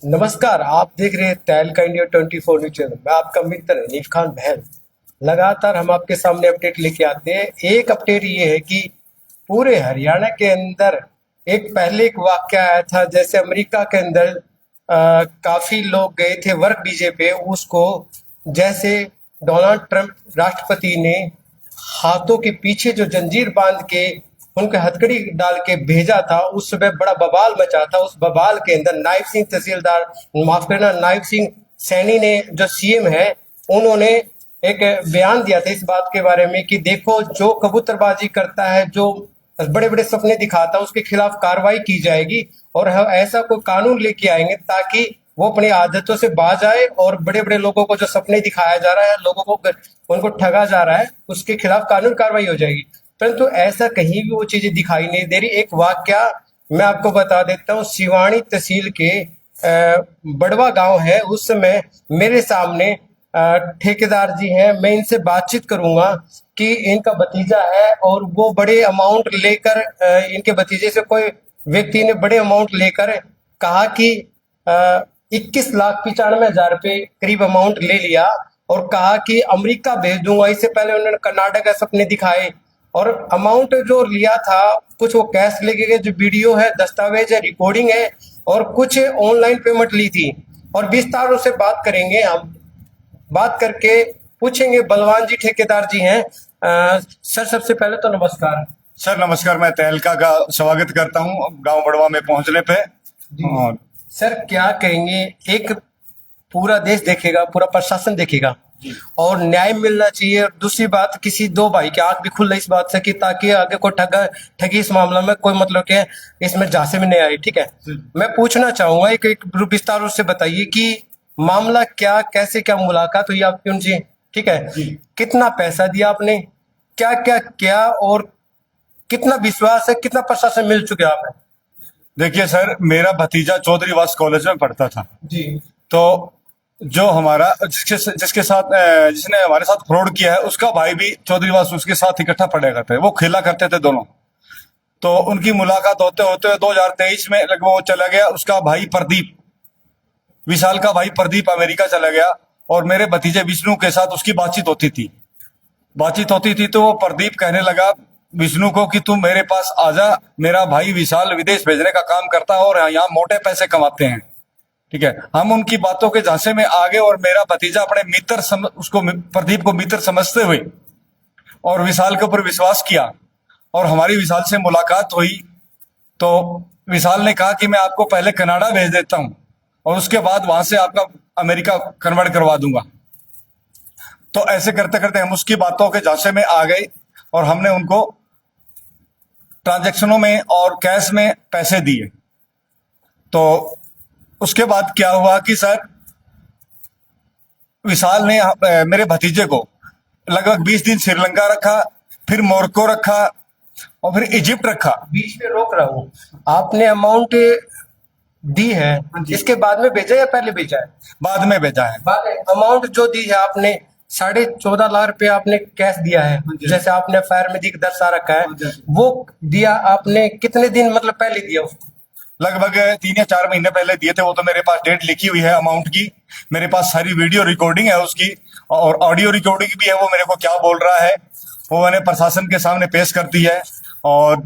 नमस्कार, आप देख रहे हैं तहल का इंडिया 24 न्यूज चैनल। मैं आपका मित्र हनीफ खान बहल। लगातार हम आपके सामने अपडेट लेके आते हैं। एक अपडेट ये है कि पूरे हरियाणा के अंदर पहले एक वाक्य आया था, जैसे अमेरिका के अंदर काफी लोग गए थे वर्क वीजे पे, उसको जैसे डोनाल्ड ट्रंप राष्ट्रपति ने हाथों के पीछे जो जंजीर बांध के उनके हथकड़ी डाल के भेजा था, उस समय बड़ा बवाल मचा था। उस बवाल के अंदर नायब सिंह तहसीलदार, माफ करना, नायब सिंह सैनी ने, जो सीएम है, उन्होंने एक बयान दिया था इस बात के बारे में कि देखो, जो कबूतरबाजी करता है, जो बड़े बड़े सपने दिखाता है, उसके खिलाफ कार्रवाई की जाएगी और हम ऐसा कोई कानून लेके आएंगे ताकि वो अपनी आदतों से बाज आए और बड़े बड़े लोगों को जो सपने दिखाया जा रहा है, लोगों को उनको ठगा जा रहा है, उसके खिलाफ कानून कार्रवाई हो जाएगी। परंतु ऐसा कहीं भी वो चीजें दिखाई नहीं दे रही। एक वाक्य मैं आपको बता देता हूँ। सिवानी तहसील के बड़वा गांव है, उस समय मेरे सामने ठेकेदार जी हैं, मैं इनसे बातचीत करूंगा कि इनका भतीजा है और वो बड़े अमाउंट लेकर, इनके भतीजे से कोई व्यक्ति ने बड़े अमाउंट लेकर कहा कि 21,95,000 रुपये करीब अमाउंट ले लिया और कहा कि अमेरिका भेज दूंगा। इससे पहले उन्होंने कर्नाटक का सपने दिखाए और अमाउंट जो लिया था, कुछ वो कैश लेके गए, जो वीडियो है, दस्तावेज है, रिकॉर्डिंग है, और कुछ ऑनलाइन पेमेंट ली थी। और विस्तार से बात करेंगे, हम बात करके पूछेंगे। बलवान जी ठेकेदार जी हैं। सर, सबसे पहले तो नमस्कार। सर नमस्कार, मैं तहलका का स्वागत करता हूं गांव बड़वा में पहुंचने पे। और सर, क्या कहेंगे, एक पूरा देश देखेगा, पूरा प्रशासन देखेगा और न्याय मिलना चाहिए। और दूसरी बात, किसी दो भाई की आंख भी खुल रही इस बात से कि ताकि आगे कोई ठगी इस मामला में कोई मतलब के इसमें झांसे में नहीं आई। ठीक है, मैं पूछना चाहूंगा, एक विस्तार से बताइए कि मामला क्या, कैसे, क्या मुलाकात हुई आपकी उनसे? ठीक है, कितना पैसा दिया आपने, क्या क्या क्या, और कितना विश्वास है, कितना प्रशासन मिल चुके आप? देखिए सर, मेरा भतीजा चौधरी वास कॉलेज में पढ़ता था जी। तो जो हमारा जिसके साथ जिसने हमारे साथ फ्रॉड किया है, उसका भाई भी चौधरी वास उसके साथ इकट्ठा पढ़ा करते थे, वो खेला करते थे दोनों। तो उनकी मुलाकात होते होते 2023 में लगभग वो चला गया। उसका भाई प्रदीप, विशाल का भाई प्रदीप अमेरिका चला गया और मेरे भतीजे विष्णु के साथ उसकी बातचीत होती थी। तो वो प्रदीप कहने लगा विष्णु को कि तुम मेरे पास आजा, मेरा भाई विशाल विदेश भेजने का काम करता है और यहाँ मोटे पैसे कमाते हैं। ठीक है, हम उनकी बातों के झांसे में आ गए और मेरा भतीजा अपने उसको प्रदीप को मित्र समझते हुए और विशाल के ऊपर विश्वास किया और हमारी विशाल से मुलाकात हुई। तो विशाल ने कहा कि मैं आपको पहले कनाडा भेज देता हूं और उसके बाद वहां से आपका अमेरिका कन्वर्ट करवा दूंगा। तो ऐसे करते करते हम उसकी बातों के झांसे में आ गए और हमने उनको ट्रांजैक्शनों में और कैश में पैसे दिए। तो उसके बाद क्या हुआ कि सर, विशाल ने मेरे भतीजे को लगभग 20 दिन श्रीलंका रखा, फिर मोरक्को रखा और फिर इजिप्ट रखा। बीच में रोक रहा हूँ, आपने अमाउंट दी है, इसके बाद में भेजा या पहले भेजा है? बाद में भेजा है। बाद में अमाउंट जो दी है आपने, 14.5 लाख रुपए आपने कैश दिया है, जैसे आपने फायर में दर्शा रखा है, वो दिया आपने कितने दिन मतलब पहले दिया उसको? लगभग 3 या 4 महीने पहले दिए थे। वो तो मेरे पास डेट लिखी हुई है अमाउंट की, मेरे पास सारी वीडियो रिकॉर्डिंग है उसकी और ऑडियो रिकॉर्डिंग भी है। वो मेरे को क्या बोल रहा है वो मैंने प्रशासन के सामने पेश कर दी है। और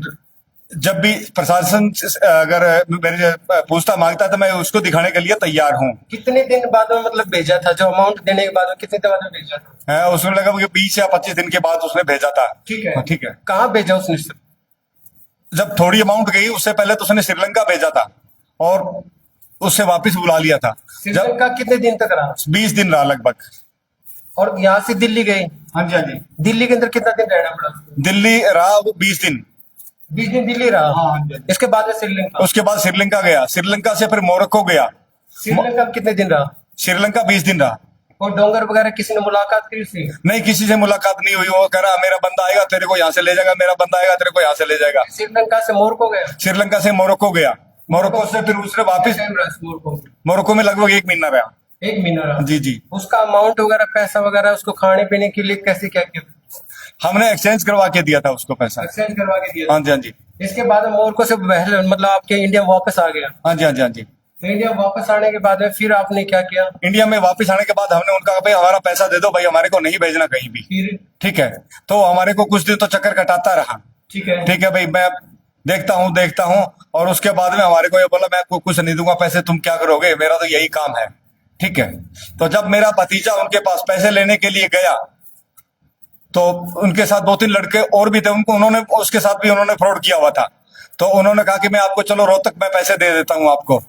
जब भी प्रशासन अगर मेरे पूछता मांगता है तो मैं उसको दिखाने के लिए तैयार हूँ। कितने दिन बाद में मतलब भेजा था, जो अमाउंट देने के बाद में कितने दिन बाद में भेजा था? उसमें लगभग 20 या 25 दिन के बाद उसने भेजा था। ठीक है, ठीक है। कहाँ भेजा उसने? जब थोड़ी अमाउंट गई, उससे पहले तो उसने श्रीलंका भेजा था और उससे वापस बुला लिया था। श्रीलंका कितने दिन तक रहा? 20 दिन रहा लगभग। और यहाँ से दिल्ली गए? हाँ जी, हाँ जी। दिल्ली के अंदर कितना दिन रहना पड़ा? दिल्ली रहा वो 20 दिन। 20 दिन दिल्ली रहा? हाँ। इसके बाद में श्रीलंका? उसके बाद श्रीलंका गया, श्रीलंका से फिर मोरक्को गया। श्रीलंका कितने दिन रहा? श्रीलंका 20 दिन रहा। और डोंगर वगैरह किसी ने मुलाकात की उससे? नहीं, किसी से मुलाकात नहीं हुई। वो कह रहा मेरा बंदा आएगा तेरे को यहाँ से ले जाएगा, मेरा बंदा आएगा तेरे को यहाँ से ले जाएगा। श्रीलंका से मोरक्को गया? श्रीलंका से मोरक्को गया, मोरक्को से फिर उसने वापिस मोरक्को में लगभग 1 महीना रहा। 1 महीना रहा? जी जी। उसका अमाउंट वगैरह, पैसा वगैरह उसको खाने पीने के लिए कैसे क्या किया? हमने एक्सचेंज करवा के दिया था उसको पैसा। एक्सचेंज करवा के दिया? हाँ जी, हाँ जी। इसके बाद मोरको से मतलब आपके इंडिया वापस आ गया। हाँ जी, हाँ जी, हाँ जी। इंडिया वापस आने के बाद में फिर आपने क्या किया? इंडिया में वापस आने के बाद हमने उनका कहा, भाई हमारा पैसा दे दो भाई, हमारे को नहीं भेजना कहीं भी। फिर ठीक है। तो हमारे को कुछ दिन तो चक्कर कटाता रहा। ठीक है। ठीक है भाई, मैं देखता हूँ। और उसके बाद में हमारे को ये बोला, मैं कुछ नहीं दूंगा पैसे, तुम क्या करोगे, मेरा तो यही काम है। ठीक है। तो जब मेरा भतीजा उनके पास पैसे लेने के लिए गया, तो उनके साथ 2-3 लड़के और भी थे, उन्होंने उसके साथ भी उन्होंने फ्रॉड किया हुआ था। तो उन्होंने कहा कि मैं आपको चलो रोहतक में पैसे दे देता हूं आपको।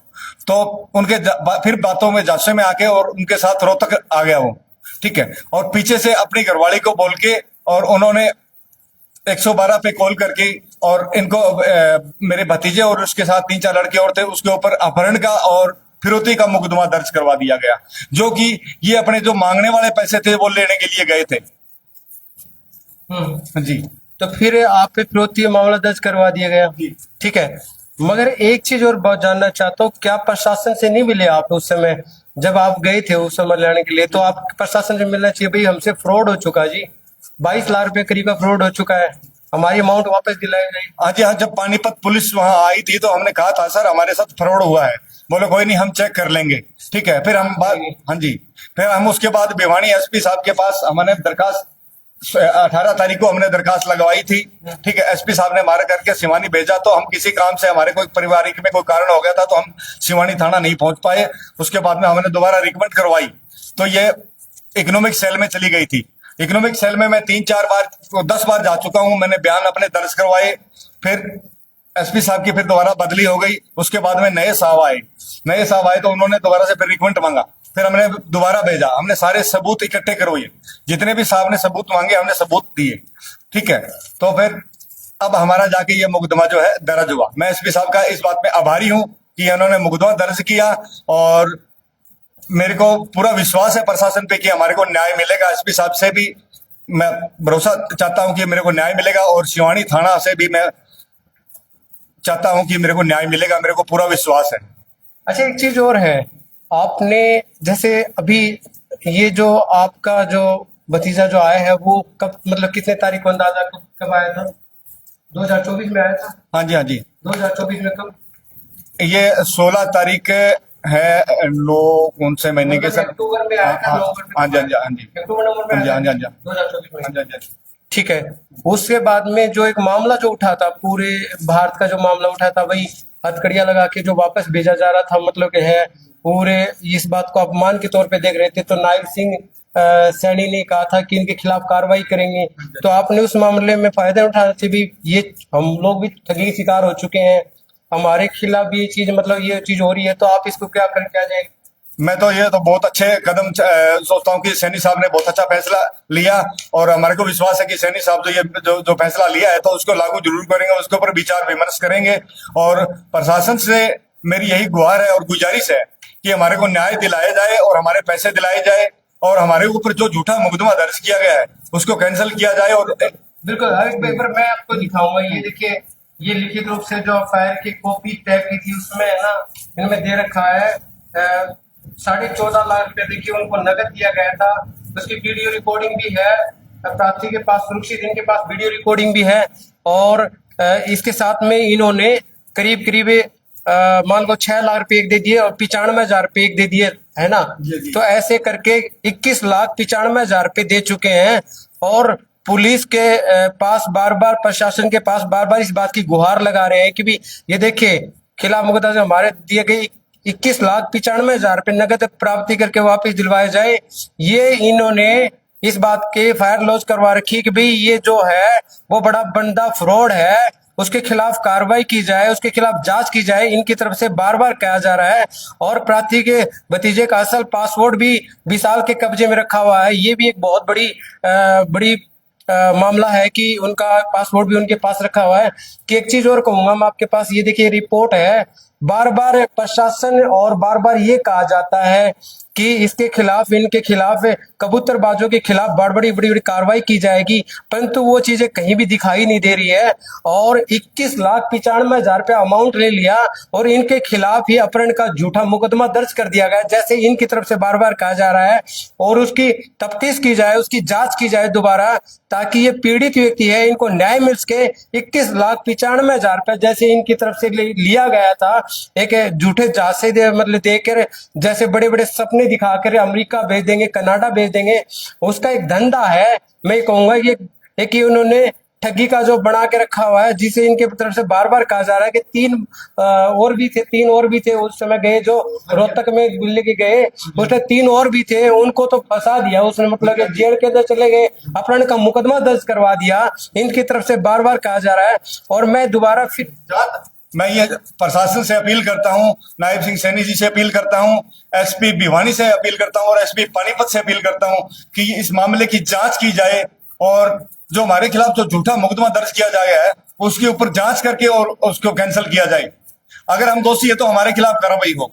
तो उनके फिर बातों में जांचे में आके और उनके साथ रोहतक आ गया वो। ठीक है। और पीछे से अपनी घरवाली को बोल के और उन्होंने 112 पे कॉल करके और इनको मेरे भतीजे और उसके साथ 3-4 लड़के और थे, उसके ऊपर अपहरण का और फिरौती का मुकदमा दर्ज करवा दिया गया, जो कि ये अपने जो मांगने वाले पैसे थे वो लेने के लिए गए थे। जी। तो फिर आप पे फिरौती का मामला दर्ज करवा दिया गया। ठीक है। मगर एक चीज और बहुत जानना चाहता हूँ, क्या प्रशासन से नहीं मिले आप उस समय जब आप गए थे उस समय लेने के लिए? तो आप प्रशासन से मिलना चाहिए, भाई हमसे फ्रॉड हो चुका जी, 22 लाख रुपए करीब का फ्रॉड हो चुका है, हमारी अमाउंट वापस दिलाई गई। हाँ जी, हाँ। जब पानीपत पुलिस वहां आई थी तो हमने कहा था, सर हमारे साथ फ्रॉड हुआ है। बोले कोई नहीं, हम चेक कर लेंगे। ठीक है। फिर हम हाँ जी, फिर हम उसके बाद भिवानी एसपी साहब के पास हमने दरखास्त 18 तारीख को हमने दरखास्त लगवाई थी। ठीक है। एसपी साहब ने मार करके सिवानी भेजा, तो हम किसी काम से हमारे कोई पारिवारिक में कोई कारण हो गया था, तो हम सिवानी थाना नहीं पहुंच पाए। उसके बाद में हमने दोबारा रिकमेंड करवाई, तो ये इकोनॉमिक सेल में चली गई थी। इकोनॉमिक सेल में मैं 3-4 बार 10 बार जा चुका हूं, मैंने बयान अपने दर्ज करवाए। फिर एसपी साहब की फिर दोबारा बदली हो गई। उसके बाद में नए साहब आए तो उन्होंने दोबारा से फिर रिकमेंड मांगा। फिर हमने दोबारा भेजा, हमने सारे सबूत इकट्ठे करवाए, जितने भी साहब ने सबूत मांगे हमने सबूत दिए। ठीक है। तो फिर अब हमारा जाके ये मुकदमा जो है दर्ज हुआ। मैं एसपी साहब का इस बात में आभारी हूं कि उन्होंने मुकदमा दर्ज किया, और मेरे को पूरा विश्वास है प्रशासन पे कि हमारे को न्याय मिलेगा। एसपी साहब से भी मैं भरोसा चाहता हूं कि मेरे को न्याय मिलेगा, और सिवानी थाना से भी मैं चाहता हूं कि मेरे को न्याय मिलेगा, मेरे को पूरा विश्वास है। अच्छा, एक चीज और है, आपने जैसे अभी ये जो आपका जो भतीजा जो आया है वो कब, मतलब कितने तारीख को अंदाजा कब आया था? 2024 में आया था? हाँ जी, हाँ जी। 2024 में कब? ये 16 तारीख है, कौन से महीने के सर? अक्टूबर में आया था, नवंबर में? हाँ जी, हाँ जी, हाँ जी। अक्टूबर नवंबर में हाँ जी, हाँ जी, हाँ जी। 2024 में। हाँ जी, हाँ जी। ठीक है। उसके बाद में जो एक मामला जो उठा था, पूरे भारत का जो मामला उठा था, वही हथकड़ियां लगा के जो वापस भेजा जा रहा था, मतलब कि है पूरे इस बात को अपमान के तौर पे देख रहे थे। तो नायब सिंह सैनी ने कहा था कि इनके खिलाफ कार्रवाई करेंगे, तो आपने उस मामले में फायदा उठाने से भी ये हम लोग भी ठगी के शिकार हो चुके हैं, हमारे खिलाफ भी ये चीज, मतलब ये चीज हो रही है, तो आप इसको क्या कर क्या जाए? मैं तो ये तो बहुत अच्छे कदम सोचता हूँ कि सैनी साहब ने बहुत अच्छा फैसला लिया, और हमारे को विश्वास है कि सैनी साहब जो फैसला लिया है तो उसको लागू जरूर करेंगे, उसके ऊपर विचार विमर्श करेंगे। और प्रशासन से मेरी यही गुहार है और गुजारिश है कि हमारे को न्याय दिलाया जाए और हमारे पैसे दिलाए जाए, और हमारे ऊपर जो झूठा मुकदमा दर्ज किया गया है उसको कैंसिल किया जाए। और बिल्कुल, हर एक पेपर मैं आपको दिखाऊंगा, ये देखिए, ये लिखित रूप से जो फायर की कॉपी टैग की थी उसमें है ना, इनमें दे रखा है 14.5 लाख रुपए देखिए उनको नगद दिया गया था। उसकी वीडियो रिकॉर्डिंग भी है, प्रार्थी के पास, सुरक्षित इनके पास वीडियो रिकॉर्डिंग भी है, और इसके साथ में इन्होंने करीब करीब मान लो 6 लाख रुपए एक दे दिए और 95,000 रुपए एक दे दिए, है ना? तो ऐसे करके 21,95,000 रुपए दे चुके हैं, और पुलिस के पास बार बार, प्रशासन के पास बार बार इस बात की गुहार लगा रहे हैं कि भी ये देखिए खिलाफ मुकदमा जो हमारे दिए गए 21,95,000 रुपए नगद प्राप्ति करके वापस दिलवाए जाए। ये इन्होंने इस बात के फायर लॉज करवा रखी कि भाई ये जो है वो बड़ा बंदा फ्रॉड है, उसके खिलाफ कार्रवाई की जाए, उसके खिलाफ जांच की जाए, इनकी तरफ से बार बार कहा जा रहा है। और प्रार्थी के भतीजे का असल पासपोर्ट भी विशाल के कब्जे में रखा हुआ है। ये भी एक बहुत बड़ी मामला है कि उनका पासपोर्ट भी उनके पास रखा हुआ है। कि एक चीज और कहूंगा मैं आपके पास, ये देखिए रिपोर्ट है बार बार प्रशासन और बार बार ये कहा जाता है कि इसके खिलाफ, इनके खिलाफ, कबूतरबाजों के खिलाफ बड़ी बड़ी कार्रवाई की जाएगी, परंतु वो चीजें कहीं भी दिखाई नहीं दे रही है। और 21,95,000 रुपया अमाउंट ले लिया और इनके खिलाफ ही अपहरण का झूठा मुकदमा दर्ज कर दिया गया, जैसे इनकी तरफ से बार बार कहा जा रहा है। और उसकी तफ्तीश की जाए, उसकी जांच की जाए दोबारा, ताकि ये पीड़ित व्यक्ति है, इनको न्याय मिल सके। 21,95,000 रुपया जैसे इनकी तरफ से लिया गया था, एक झूठे जासे मतलब देकर, जैसे बड़े बड़े सपने दिखाकर अमेरिका भेज देंगे, कनाडा भेज देंगे, उसका एक धंधा है। मैं कहूंगा ये एक ही उन्होंने ठगी का जो बना के रखा हुआ है, जिसे इनके तरफ से बार बार कहा जा रहा है कि तीन और भी थे उस समय गए, जो रोहतक में लेके गए, उसमें 3 और भी थे, उनको तो फंसा दिया उसने, मतलब कि जेल के अंदर चले गए, अपहरण का मुकदमा दर्ज करवा दिया। इनकी तरफ से बार बार कहा जा रहा है। और मैं दोबारा फिर मैं ये प्रशासन से अपील करता हूं, नायब सिंह सैनी जी से अपील करता हूं, एसपी भिवानी से अपील करता हूं और एसपी पानीपत से अपील करता हूं कि इस मामले की जांच की जाए और जो हमारे खिलाफ जो झूठा मुकदमा दर्ज किया गया है उसके ऊपर जांच करके और उसको कैंसिल किया जाए। अगर हम दोषी है तो हमारे खिलाफ कार्रवाई हो।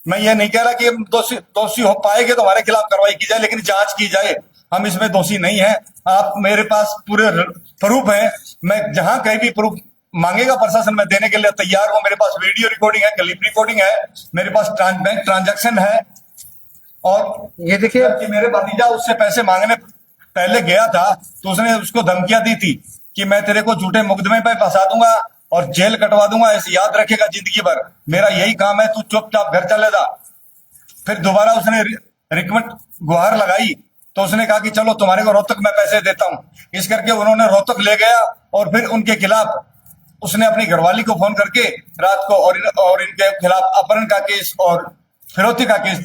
मैं ये नहीं कह रहा कि हम दोषी हो पाएंगे तो हमारे खिलाफ कार्रवाई की जाए, लेकिन जांच की जाए। हम इसमें दोषी नहीं है। आप मेरे पास पूरे प्रूफ है, मैं जहां कहीं भी प्रूफ मांगेगा प्रशासन में देने के लिए तैयार हूं। मेरे पास वीडियो रिकॉर्डिंग है, क्लिप रिकॉर्डिंग है, मेरे पास बैंक ट्रांजैक्शन है। और ये देखिए कि मेरे भतीजा उससे पैसे मांगने पहले गया था तो उसने उसको धमकियां दी थी कि मैं तेरे को झूठे मुकदमे पे फंसा दूंगा और जेल कटवा दूंगा, ऐसे याद रखेगा जिंदगी भर, मेरा यही काम है, तू चुपचाप घर चले जा। फिर दोबारा उसने रिकमेंड गुहार लगाई तो उसने कहा कि चलो तुम्हारे को रोहतक मैं पैसे देता हूं। इस करके उन्होंने रोहतक ले गया और फिर उनके खिलाफ उसने अपनी घरवाली को फोन करके रात को और इनके खिलाफ अपहरण का केस और फिरौती का केस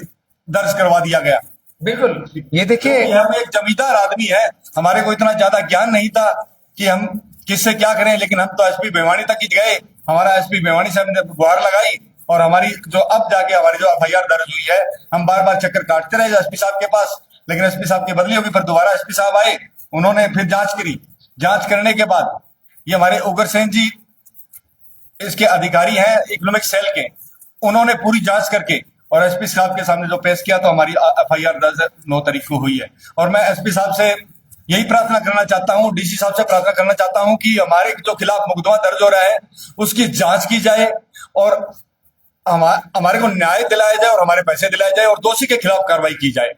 दर्ज करवा दिया गया। बिल्कुल, ये देखिए हम एक जमींदार आदमी है, हमारे को इतना ज्यादा ज्ञान नहीं था कि हम किससे क्या करें, लेकिन हम तो एसपी भिवानी तक ही गए। हमारा एसपी भिवानी साहब ने गुहार लगाई और हमारी जो अब जाके हमारी जो एफआईआर दर्ज हुई है, हम बार बार चक्कर काटते रहे एसपी साहब के पास, लेकिन एसपी साहब की बदली होगी। फिर दोबारा एसपी साहब आए, उन्होंने फिर जांच करी। जांच करने के बाद ये हमारे उग्रसेन जी इसके अधिकारी हैं इकोनॉमिक सेल के, उन्होंने पूरी जांच करके और एसपी साहब के सामने जो पेश किया तो हमारी एफआईआर दर्ज 9 तारीख को हुई है। और मैं एसपी साहब से यही प्रार्थना करना चाहता हूं, डीसी साहब से प्रार्थना करना चाहता हूं कि हमारे जो खिलाफ मुकदमा दर्ज हो रहा है उसकी जांच की जाए और हमारे को न्याय दिलाया जाए और हमारे पैसे दिलाए जाए और दोषी के खिलाफ कार्रवाई की जाए।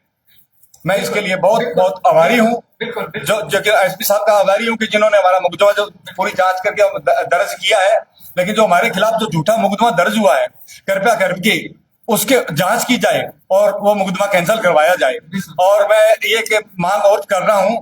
मैं इसके लिए बहुत बहुत आभारी हूँ, जो एसपी साहब का आभारी हूँ कि जिन्होंने हमारा मुकदमा जो पूरी जांच करके दर्ज किया है। लेकिन जो हमारे खिलाफ जो झूठा मुकदमा दर्ज हुआ है, कृपया करके उसके जांच की जाए और वो मुकदमा कैंसिल करवाया जाए। और मैं ये मांग और कर रहा हूँ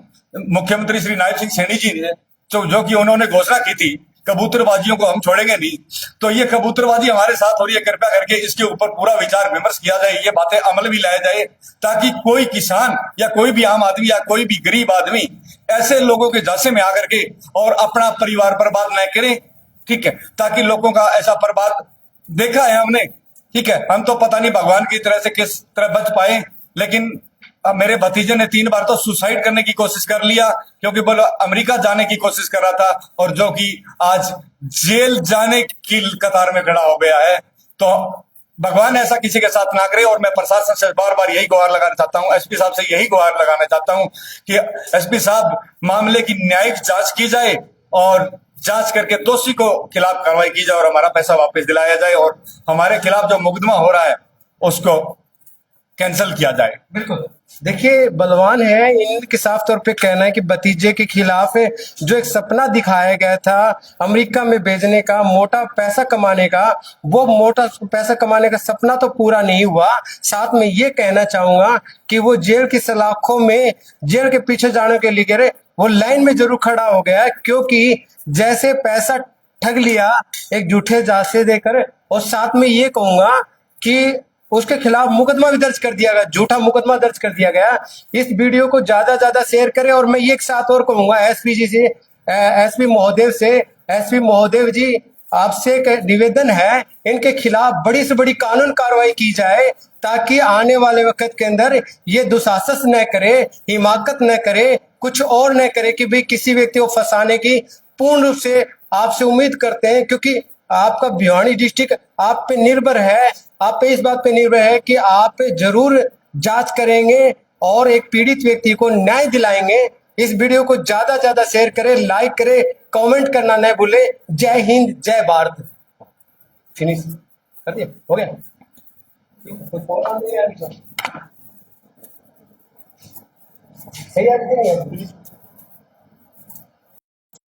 मुख्यमंत्री श्री नायब सिंह सैनी जी ने, जो कि उन्होंने घोषणा की थी कबूतरबाजियों को हम छोड़ेंगे नहीं, तो ये कबूतरबाजी हमारे साथ हो रही है। कृपया करके इसके ऊपर पूरा विचार विमर्श किया जाए, ये बातें अमल भी लाया जाए, ताकि कोई किसान या कोई भी आम आदमी या कोई भी गरीब आदमी ऐसे लोगों के झांसे में आकर के और अपना परिवार बर्बाद न करे। ठीक है, ताकि लोगों का ऐसा बर्बाद देखा है हमने। ठीक है, हम तो पता नहीं भगवान की तरह से किस तरह बच पाए, लेकिन अब मेरे भतीजे ने 3 बार तो सुसाइड करने की कोशिश कर लिया, क्योंकि बोलो अमेरिका जाने की कोशिश कर रहा था और जो कि आज जेल जाने की कतार में खड़ा हो गया है। तो भगवान ऐसा किसी के साथ ना करे। और मैं प्रशासन से बार बार यही गुहार लगाना चाहता हूं, एसपी साहब से यही गुहार लगाना चाहता हूं कि एसपी साहब मामले की न्यायिक जांच की जाए और जांच करके दोषी को खिलाफ कार्रवाई की जाए और हमारा पैसा वापस दिलाया जाए और हमारे खिलाफ जो मुकदमा हो रहा है उसको कैंसिल किया जाए। बिल्कुल, देखिए बलवान है, इनके साफ तौर पे कहना है कि भतीजे के खिलाफ जो एक सपना दिखाया गया था अमेरिका में भेजने का, मोटा पैसा कमाने का, वो मोटा पैसा कमाने का सपना तो पूरा नहीं हुआ। साथ में ये कहना चाहूंगा कि वो जेल की सलाखों में, जेल के पीछे जाने के लिए वो लाइन में जरूर खड़ा हो गया, क्योंकि जैसे पैसा ठग लिया एक झूठे जासे देकर। और साथ में ये कहूंगा कि उसके खिलाफ मुकदमा भी दर्ज कर दिया गया, झूठा मुकदमा दर्ज कर दिया गया। इस वीडियो को ज्यादा शेयर करें। और मैं ये एक साथ और कहूंगा एसपी जी से, एसपी महोदय से, एसपी महोदय जी आपसे एक निवेदन है, इनके खिलाफ बड़ी से बड़ी कानून कार्रवाई की जाए, ताकि आने वाले वक्त के अंदर ये दुशासन न करे, हिमाकत न करे, कुछ और न करे कि भाई किसी व्यक्ति को फंसाने की। पूर्ण रूप से आपसे उम्मीद करते हैं, क्योंकि आपका भिवानी डिस्ट्रिक्ट आप पे निर्भर है, आप पे इस बात पे निर्भर है कि आप जरूर जांच करेंगे और एक पीड़ित व्यक्ति को न्याय दिलाएंगे। इस वीडियो को ज्यादा शेयर करें, लाइक करें, कमेंट करना न भूले। जय हिंद, जय भारत। फिनिश कर दिया, हो गया। सही है कि नहीं है?